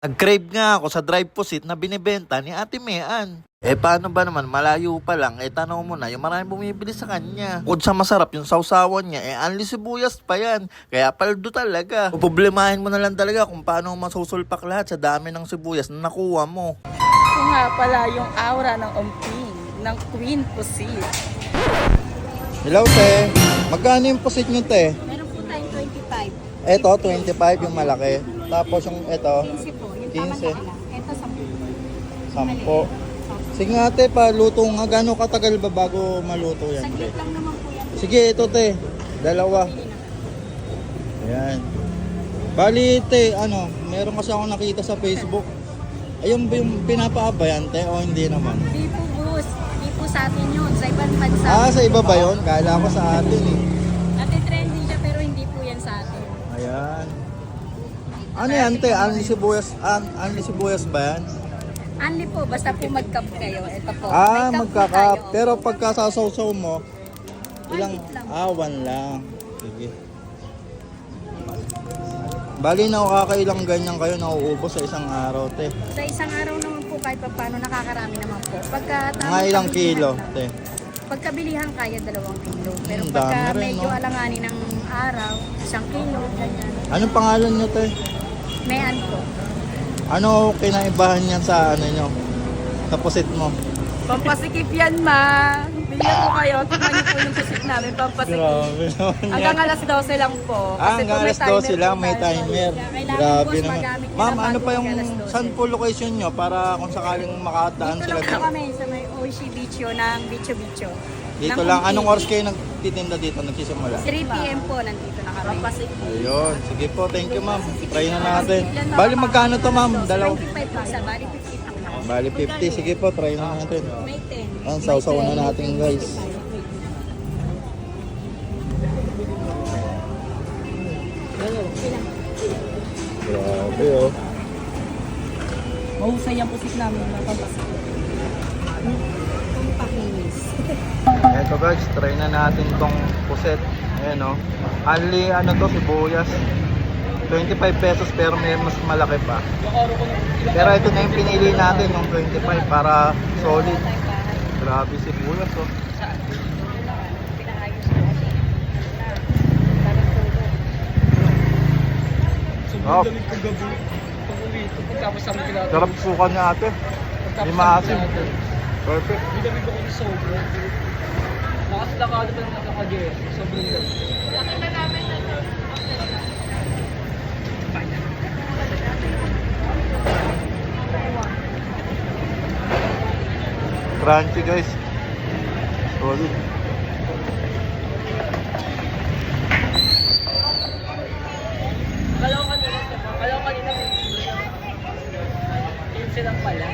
Nag-crave nga ako sa drive pusit na binibenta ni Ate Mean. Paano ba naman, malayo pa lang, tanong mo na, yung maraming bumibili sa kanya. Bukod sa masarap yung sausawan niya, anli sibuyas pa yan. Kaya paldo talaga. Problemahin mo na lang talaga kung paano masusulpak lahat sa dami ng sibuyas na nakuha mo. Ito nga pala yung aura ng umping, ng Queen Pusit. Hello, te. Magkano yung pusit nyo, te? Meron po tayong 25. Ito, 25 yung malaki. Tapos yung ito, 15 po, yung 15. tamang lang. Ito 10. 10. Sige nga, te, paluto nga. Gano'ng katagal ba bago maluto yan, te? Saglit lang naman po yan. Sige, ito, te. Dalawa. Ayan. Bali, te, meron kasi ako nakita sa Facebook. Ayun ba yung pinapaaba yan, te? O hindi naman? Hindi po boss, hindi po sa atin yun. Sa ibang bansa. Sa iba ba yun? Kala ko sa atin, eh. Nati-trending siya pero hindi po yan sa atin. Ayan. Ano yan, te? Anli sibuyas ba yan? Only po, basta po mag-cup kayo. Ito po. May cup po Magkakap. tayo. Pero pagka sasaw-saw mo, ilang? One lang. 1 lang. Sige. Bali na kakailang ganyan kayo nauubos sa isang araw, te. Sa isang araw naman po kahit pa paano nakakarami naman po. Pagka Mga ilang kilo, lang. te. Pagkabilihan kaya 2 kilo. Pero Dami pagka rin, medyo no? alanganin ng araw, 1 kilo, ganyan. Anong pangalan nyo, te? Mayan po. Ano kinaibahan yan sa nyo? Sa pusit mo? Pampasikip yan, ma. Bigyan ko kayo. Tignan niyo po yung pusit namin, pampasikip. naman Hanggang alas 12 lang po. Kasi po hanggang may alas timer 12 lang, po may tayo. timer. Kaya kailangan Grabe boss naman. magamit niya Ma'am, na ano bago pa yung, mag-alas 12. saan po location nyo para kung sakaling makadaan Dito sila lang po dito? kami sa may Oishi Bicho ng Bicho Bicho. Dito Ng lang. Umping. Anong oras kayo nagtitinda dito? Nagsisimula? 3 p.m. po nandito na kami. Ayun. Sige po. Thank you, ma'am. Try na natin. Bali, magkano to, ma'am? Dalaw. 25 po sa bali 50 pa. Bali, 50. Sige po. Try na natin. May 10. Ang sausaw na natin, guys. Grabe, oh. Mahusay ang pusit namin ng pampasikip. Pampakinis. Eto guys, try na natin tong puset. Ayan, oh. Only, to, sibuyas. 25 pesos pero may mas malaki pa. Pero ito na yung pinili natin, yung 25 para solid. Grabe sibuyas, oh. Oh. Sarap suka niya ate. Hindi maasim. Perfect. Hindi kami ko kung sobra. Nakaslakado pa ng nakakagay. Sobrang gabi. Crunchy guys. Solid. Kalaw kanina. 15 lang pala.